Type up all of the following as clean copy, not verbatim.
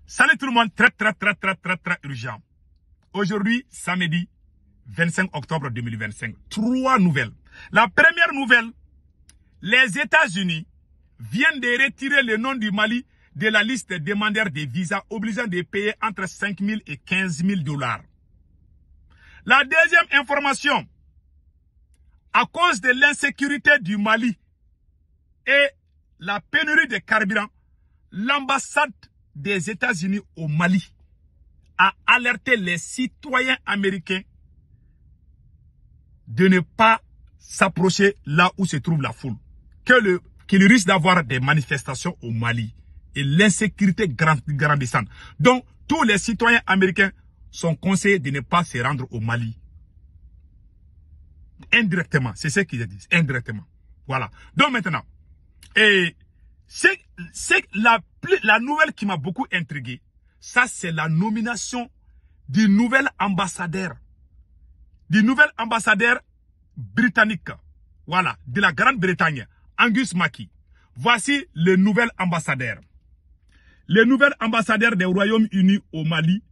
Salut tout le monde, très urgent. Aujourd'hui, samedi 25 octobre 2025. 3 nouvelles. La première nouvelle, les États-Unis viennent de retirer le nom du Mali de la liste des demandeurs de visas obligeant de payer entre 5 000 et 15 000 $. La deuxième information, à cause de l'insécurité du Mali et la pénurie de carburant, l'ambassade des États-Unis au Mali a alerté les citoyens américains de ne pas s'approcher là où se trouve la foule. Qu'il risque d'avoir des manifestations au Mali et l'insécurité grandissante. Donc, tous les citoyens américains sont conseillés de ne pas se rendre au Mali. Indirectement, c'est ce qu'ils disent, indirectement. Voilà. Donc maintenant, c'est la nouvelle qui m'a beaucoup intrigué. Ça, c'est la nomination du nouvel ambassadeur. Du nouvel ambassadeur britannique. Voilà, de la Grande-Bretagne, Angus Mackey. Voici le nouvel ambassadeur. Le nouvel ambassadeur des Royaumes-Unis au Mali.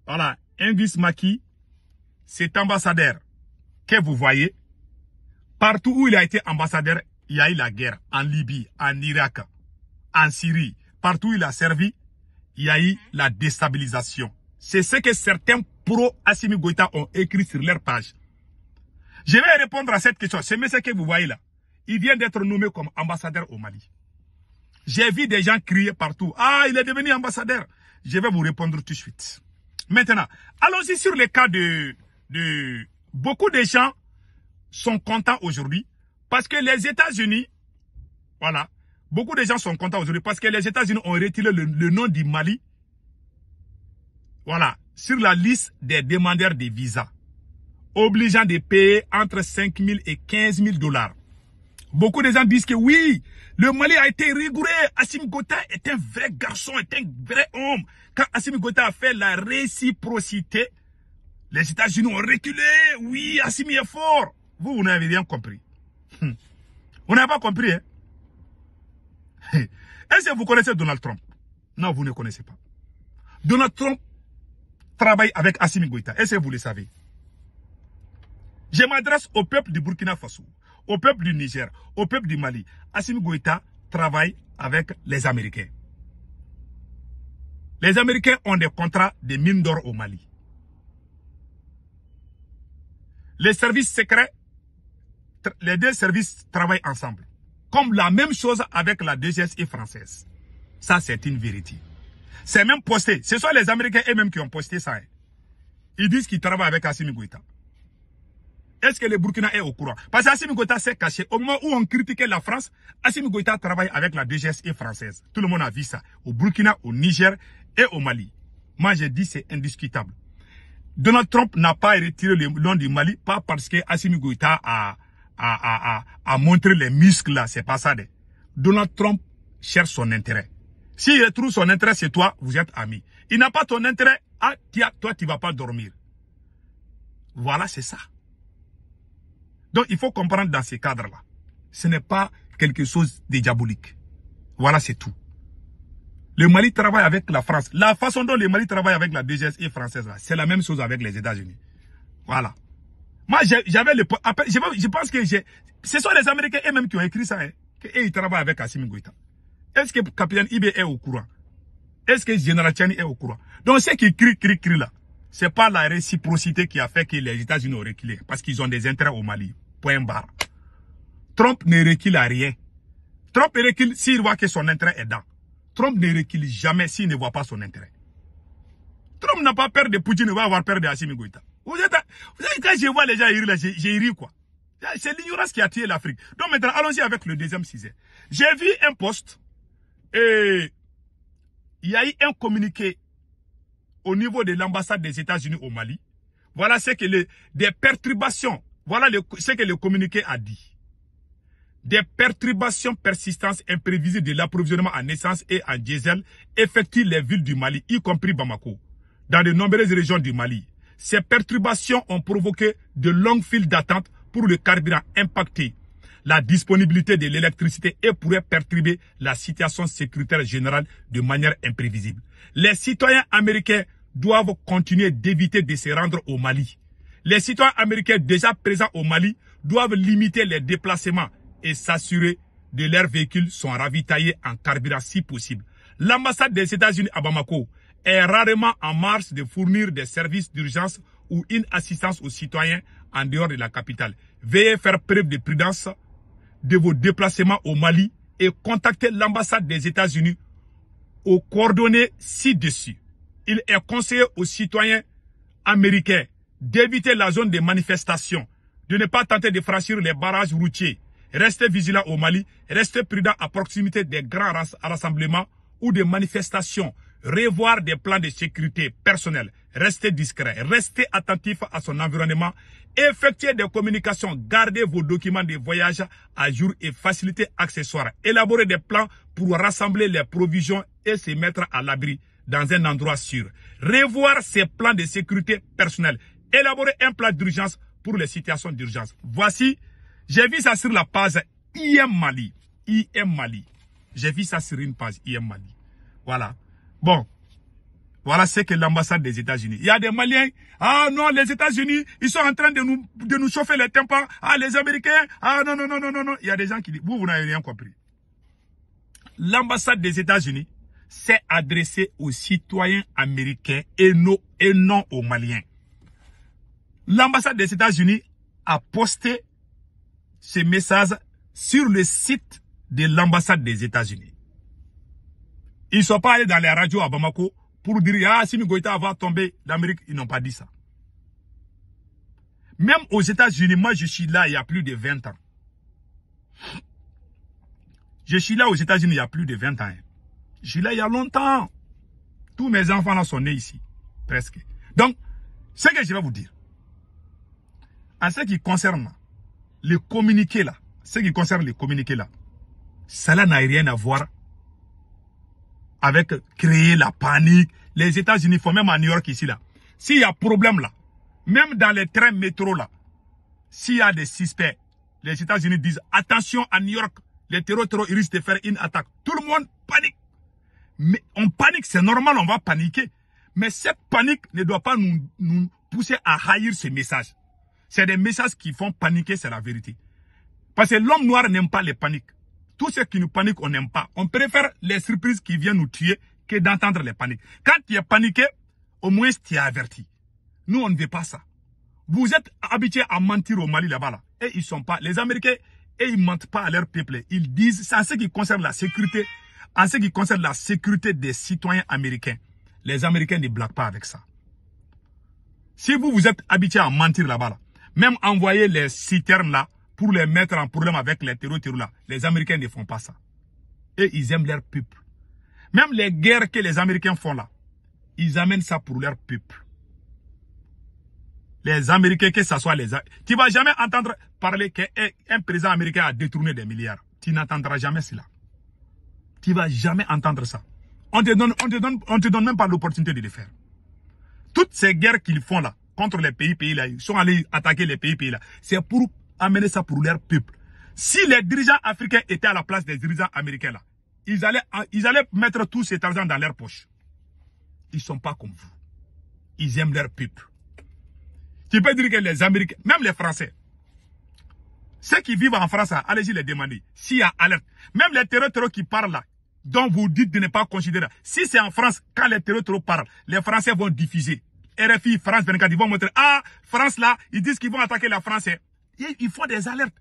Voilà, Angus Mackey. Cet ambassadeur que vous voyez, partout où il a été ambassadeur, il y a eu la guerre. En Libye, en Irak, en Syrie. Partout où il a servi, il y a eu la déstabilisation. C'est ce que certains pro-Assimi Goïta ont écrit sur leur page. Je vais répondre à cette question. Ce monsieur que vous voyez là, il vient d'être nommé comme ambassadeur au Mali. J'ai vu des gens crier partout. Ah, il est devenu ambassadeur. Je vais vous répondre tout de suite. Maintenant, allons-y sur le cas de beaucoup de gens sont contents aujourd'hui parce que les États-Unis, voilà, beaucoup de gens sont contents aujourd'hui parce que les États-Unis ont retiré le nom du Mali, voilà, sur la liste des demandeurs de visas, obligeant de payer entre 5 000 et 15 000 $. Beaucoup de gens disent que oui, le Mali a été rigoureux. Assimi Goïta est un vrai garçon, est un vrai homme. Quand Assimi Goïta a fait la réciprocité, les États-Unis ont reculé. Oui, Assimi est fort. Vous n'avez rien compris. Vous n'avez pas compris, hein? Est-ce que vous connaissez Donald Trump? Non, vous ne connaissez pas. Donald Trump travaille avec Assimi Goïta. Est-ce que vous le savez? Je m'adresse au peuple du Burkina Faso, au peuple du Niger, au peuple du Mali. Assimi Goïta travaille avec les Américains. Les Américains ont des contrats de mines d'or au Mali. Les services secrets, les deux services travaillent ensemble. Comme la même chose avec la DGSI française. Ça, c'est une vérité. C'est même posté. Ce sont les Américains eux-mêmes qui ont posté ça. Ils disent qu'ils travaillent avec Assimi Goïta. Est-ce que le Burkina est au courant? Parce que Assimi Goïta s'est caché. Au moment où on critiquait la France, Assimi Goïta travaille avec la DGSI française. Tout le monde a vu ça. Au Burkina, au Niger et au Mali. Moi, j'ai dit c'est indiscutable. Donald Trump n'a pas retiré le nom du Mali, pas parce que Assimi Goïta a montré les muscles là, c'est pas ça. Donald Trump cherche son intérêt. S'il retrouve son intérêt, c'est toi, vous êtes amis. Il n'a pas ton intérêt, ah, toi tu vas pas dormir. Voilà, c'est ça. Donc il faut comprendre dans ces cadres-là. Ce n'est pas quelque chose de diabolique. Voilà, c'est tout. Le Mali travaille avec la France. La façon dont le Mali travaille avec la DGSI française, c'est la même chose avec les États-Unis. Voilà. Moi, j'avais le... Je pense que ce sont les Américains eux-mêmes qui ont écrit ça. Hein, qu'ils travaillent avec Assimi Goïta. Est-ce que Capitaine Ibe est au courant? Est-ce que Général Tchani est au courant? Donc, ceux qui crient là, c'est pas la réciprocité qui a fait que les États-Unis ont reculé. Parce qu'ils ont des intérêts au Mali. Point barre. Trump ne recule à rien. Trump recule s'il voit que son intérêt est dans. Trump ne recule jamais s'il ne voit pas son intérêt. Trump n'a pas peur de Poutine, il va avoir peur de Assimi Goïta. Vous savez, quand je vois les gens rire là, j'ai ri quoi. C'est l'ignorance qui a tué l'Afrique. Donc maintenant, allons-y avec le deuxième sujet. J'ai vu un post et il y a eu un communiqué au niveau de l'ambassade des États-Unis au Mali. Voilà ce que des perturbations. Voilà ce que le communiqué a dit. Des perturbations persistantes imprévisibles de l'approvisionnement en essence et en diesel effectuent les villes du Mali, y compris Bamako, dans de nombreuses régions du Mali. Ces perturbations ont provoqué de longues files d'attente pour le carburant impacté. la disponibilité de l'électricité et pourrait perturber la situation sécuritaire générale de manière imprévisible. Les citoyens américains doivent continuer d'éviter de se rendre au Mali. Les citoyens américains déjà présents au Mali doivent limiter les déplacements et s'assurer de leurs véhicules sont ravitaillés en carburant si possible. L'ambassade des États-Unis à Bamako est rarement en marche de fournir des services d'urgence ou une assistance aux citoyens en dehors de la capitale. Veuillez faire preuve de prudence de vos déplacements au Mali et contactez l'ambassade des États-Unis aux coordonnées ci-dessus. Il est conseillé aux citoyens américains d'éviter la zone de manifestation, de ne pas tenter de franchir les barrages routiers. Restez vigilants au Mali, restez prudents à proximité des grands rassemblements ou des manifestations. Revoir des plans de sécurité personnels. Restez discret, restez attentif à son environnement. Effectuez des communications, gardez vos documents de voyage à jour et facilitez accessoires. Élaborez des plans pour rassembler les provisions et se mettre à l'abri dans un endroit sûr. Revoir ces plans de sécurité personnels. Élaborer un plan d'urgence pour les situations d'urgence. Voici, j'ai vu ça sur la page IM Mali. IM Mali. J'ai vu ça sur une page IM Mali. Voilà. Bon. Voilà ce que l'ambassade des États-Unis. Il y a des Maliens. Ah non, les États-Unis, ils sont en train de nous chauffer les tympans. Ah, les Américains. Ah non, non, non, non, non, non. Il y a des gens qui disent, vous n'avez rien compris. L'ambassade des États-Unis s'est adressée aux citoyens américains et non aux Maliens. L'ambassade des États-Unis a posté ce message sur le site de l'ambassade des États-Unis. Ils ne sont pas allés dans les radios à Bamako pour dire, ah, si Goïta va tomber d'Amérique. Ils n'ont pas dit ça. Même aux États-Unis, moi je suis là il y a plus de 20 ans. Je suis là aux États-Unis il y a plus de 20 ans. Je suis là il y a longtemps. Tous mes enfants là sont nés ici. Presque. Donc, ce que je vais vous dire. En ce qui concerne les communiqués là, cela n'a rien à voir avec créer la panique. Les États-Unis font même à New York ici là. S'il y a problème là, même dans les trains métro là, s'il y a des suspects, les États-Unis disent attention à New York, les terroristes risquent de faire une attaque. Tout le monde panique. Mais on panique, c'est normal, on va paniquer. Mais cette panique ne doit pas nous pousser à haïr ce message. C'est des messages qui font paniquer, c'est la vérité. Parce que l'homme noir n'aime pas les paniques. Tout ce qui nous panique, on n'aime pas. On préfère les surprises qui viennent nous tuer que d'entendre les paniques. Quand tu es paniqué, au moins tu es averti. Nous, on ne veut pas ça. Vous êtes habitués à mentir au Mali là-bas. Là. Et ils sont pas. Les Américains, et ils mentent pas à leur peuple. Ils disent, c'est en ce qui concerne la sécurité, en ce qui concerne la sécurité des citoyens américains. Les Américains ne blaguent pas avec ça. Si vous êtes habitués à mentir là-bas, là, même envoyer les citernes là, pour les mettre en problème avec les terroristes là, les Américains ne font pas ça. Et ils aiment leur peuple. Même les guerres que les Américains font là, ils amènent ça pour leur peuple. Les Américains, que ce soit les... Tu ne vas jamais entendre parler qu'un président américain a détourné des milliards. Tu n'entendras jamais cela. Tu ne vas jamais entendre ça. On te donne même pas l'opportunité de le faire. Toutes ces guerres qu'ils font là, contre les pays là, ils sont allés attaquer les pays là. C'est pour amener ça pour leur peuple. Si les dirigeants africains étaient à la place des dirigeants américains là, ils allaient mettre tout cet argent dans leur poche. Ils ne sont pas comme vous. Ils aiment leur peuple. Tu peux dire que les Américains, même les Français, ceux qui vivent en France, allez-y les demander. S'il y a alerte, même les terroristes qui parlent là, dont vous dites de ne pas considérer. Si c'est en France, quand les terroristes parlent, les Français vont diffuser. RFI, France 24, ils vont montrer, ah, France là, ils disent qu'ils vont attaquer la France. Ils font des alertes.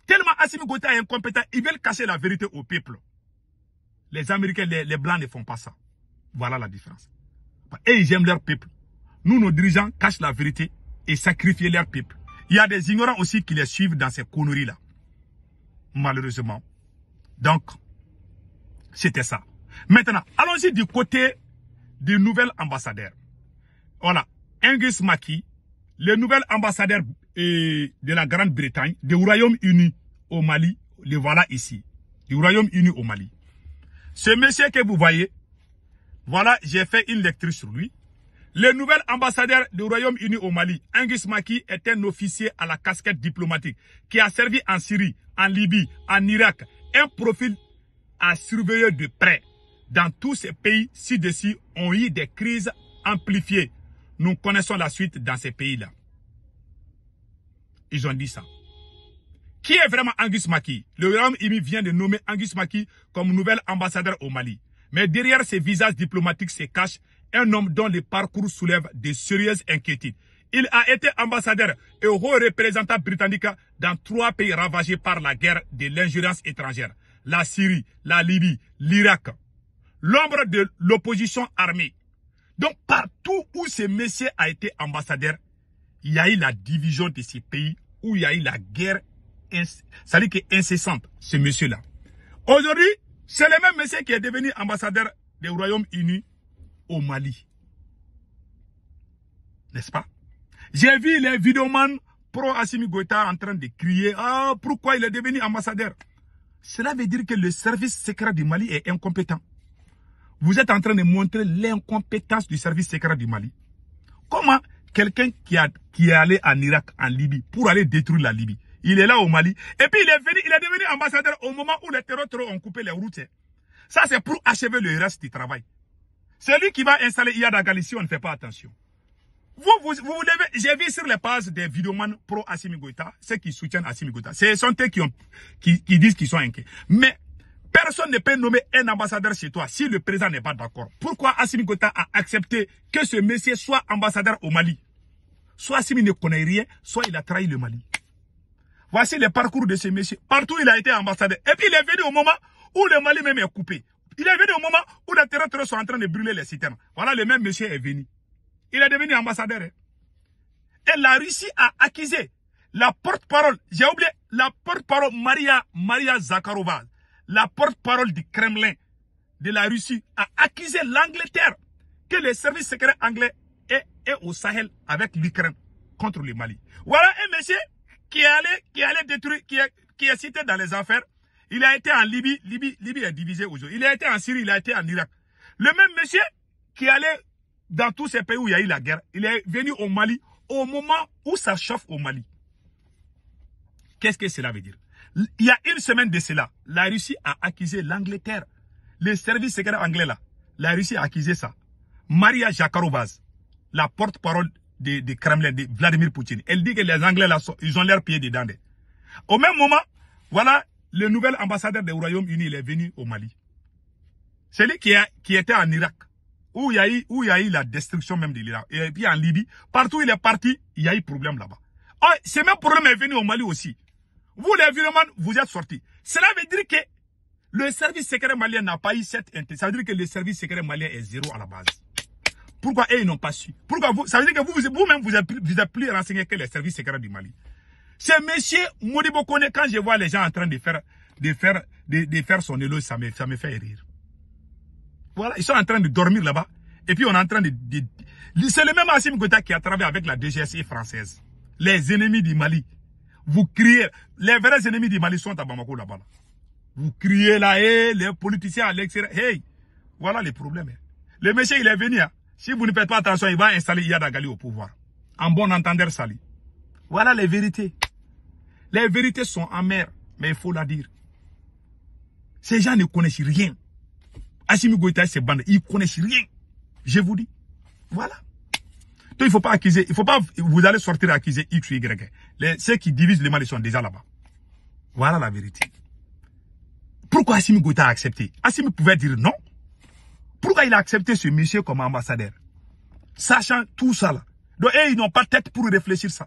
Tellement Assimi Goïta est incompétent, ils veulent cacher la vérité au peuple. Les Américains, les Blancs ne font pas ça. Voilà la différence. Et ils aiment leur peuple. Nous, nos dirigeants, cachent la vérité et sacrifient leur peuple. Il y a des ignorants aussi qui les suivent dans ces conneries-là. Malheureusement. Donc, c'était ça. Maintenant, allons-y du côté du nouvel ambassadeur. Voilà. Angus Mackey, le nouvel ambassadeur de la Grande-Bretagne, du Royaume-Uni au Mali, le voilà ici. Du Royaume-Uni au Mali. Ce monsieur que vous voyez, voilà, j'ai fait une lecture sur lui. Le nouvel ambassadeur du Royaume-Uni au Mali, Angus Mackey, est un officier à la casquette diplomatique qui a servi en Syrie, en Libye, en Irak, un profil à surveiller de près. Dans tous ces pays ci-dessus ont eu des crises amplifiées. Nous connaissons la suite dans ces pays-là. Ils ont dit ça. Qui est vraiment Angus Macky? Le Royaume-Uni vient de nommer Angus Macky comme nouvel ambassadeur au Mali. Mais derrière ces visages diplomatiques se cache un homme dont le parcours soulève de sérieuses inquiétudes. Il a été ambassadeur et haut représentant britannique dans 3 pays ravagés par la guerre de l'ingérence étrangère. La Syrie, la Libye, l'Irak. L'ombre de l'opposition armée. Donc partout où ce monsieur a été ambassadeur, il y a eu la division de ces pays, où il y a eu la guerre, ça veut dire incessante, ce monsieur-là. Aujourd'hui, c'est le même monsieur qui est devenu ambassadeur du Royaume-Uni au Mali. N'est-ce pas? J'ai vu les vidéomans pro-Assimi Goïta en train de crier « Ah, pourquoi il est devenu ambassadeur ?» Cela veut dire que le service secret du Mali est incompétent. Vous êtes en train de montrer l'incompétence du service secret du Mali. Comment quelqu'un qui est allé en Irak, en Libye, pour aller détruire la Libye, il est là au Mali, et puis il est devenu ambassadeur au moment où les terroristes ont coupé les routes. Ça, c'est pour achever le reste du travail. C'est lui qui va installer Iyad Agali si on ne fait pas attention. Vous levez, j'ai vu sur les pages des vidéomans pro-Assimi Goïta, ceux qui soutiennent Assimi Goïta. Ce sont eux qui disent qu'ils sont inquiets. Mais personne ne peut nommer un ambassadeur chez toi si le président n'est pas d'accord. Pourquoi Assimi Goïta a accepté que ce monsieur soit ambassadeur au Mali? Soit Assimi ne connaît rien, soit il a trahi le Mali. Voici le parcours de ce monsieur. Partout il a été ambassadeur. Et puis il est venu au moment où le Mali même est coupé. Il est venu au moment où les terroristes sont en train de brûler les citernes. Voilà, le même monsieur est venu. Il est devenu ambassadeur. Et la Russie a accusé la porte-parole, j'ai oublié, la porte-parole Maria Zakharova, la porte-parole du Kremlin de la Russie, a accusé l'Angleterre que le service secret anglais est au Sahel avec l'Ukraine contre le Mali. Voilà un monsieur qui allait détruire, qui est cité dans les affaires. Il a été en Libye, Libye est divisée aujourd'hui. Il a été en Syrie, il a été en Irak. Le même monsieur qui allait dans tous ces pays où il y a eu la guerre, il est venu au Mali au moment où ça chauffe au Mali. Qu'est-ce que cela veut dire? Il y a une semaine de cela, la Russie a accusé l'Angleterre. Le service secret anglais là, la Russie a accusé ça. Maria Zakharova, la porte-parole de Kremlin, de Vladimir Poutine. Elle dit que les Anglais là, ils ont l'air pieds dedans. Au même moment, voilà, le nouvel ambassadeur du Royaume-Uni, il est venu au Mali. C'est lui qui était en Irak, où il y a eu la destruction même de l'Irak. Et puis en Libye, partout où il est parti, il y a eu problème là-bas. Oh, ce même problème est venu au Mali aussi. Vous les virements, vous êtes sortis. Cela veut dire que le service secret malien n'a pas eu cette intérêt. Ça veut dire que le service secret malien est zéro à la base. Pourquoi eux, ils n'ont pas su? Pourquoi vous? Ça veut dire que vous-même, vous êtes plus renseigné que les services secrets du Mali. C'est monsieur Modibo Kone, quand je vois les gens en train de faire son éloge, ça me fait rire. Voilà, ils sont en train de dormir là-bas. Et puis on est en train de c'est le même Assimi Goïta qui a travaillé avec la DGSI française. Les ennemis du Mali. Vous criez, les vrais ennemis du Mali sont à Bamako là-bas. Là. Vous criez là, hey, les politiciens à l'extérieur. Hey, voilà les problèmes. Le monsieur, il est venu. Hein. Si vous ne faites pas attention, il va installer Iyad Agali au pouvoir. En bon entendeur sali. Voilà les vérités. Les vérités sont amères, mais il faut la dire. Ces gens ne connaissent rien. Assimi Goïta et ses bandes, ils ne connaissent rien. Je vous dis. Voilà. Donc il ne faut pas accuser, il faut pas, vous allez sortir accuser X ou Y. Ceux qui divisent le Mali sont déjà là-bas. Voilà la vérité. Pourquoi Assimi Goïta a accepté? Assimi pouvait dire non. Pourquoi il a accepté ce monsieur comme ambassadeur? Sachant tout ça là. Donc ils n'ont pas tête pour réfléchir ça.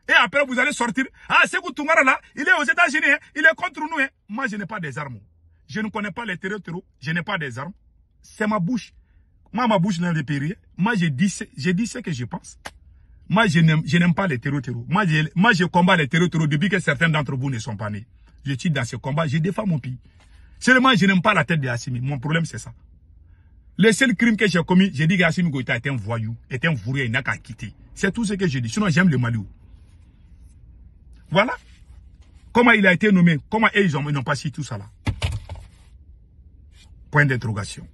Et après vous allez sortir. Ah, Sékou Toungara là, il est aux États-Unis, hein, il est contre nous. Hein. Moi je n'ai pas des armes. Je ne connais pas les terroristes, je n'ai pas des armes. C'est ma bouche. Moi, ma bouche n'est pas périllée. Moi, je dis ce que je pense. Moi, je n'aime pas les terroristes. Moi, je combats les terroristes depuis que certains d'entre vous ne sont pas nés. Je suis dans ce combat, je défends mon pays. Seulement, je n'aime pas la tête de Assimi. Mon problème, c'est ça. Le seul crime que j'ai commis, j'ai dit qu'Assimi Goïta est un voyou, est un vourien, il n'a qu'à quitter. C'est tout ce que je dis. Sinon, j'aime le Mali. Voilà. Comment il a été nommé, comment ils n'ont pas su tout ça là. Point d'interrogation.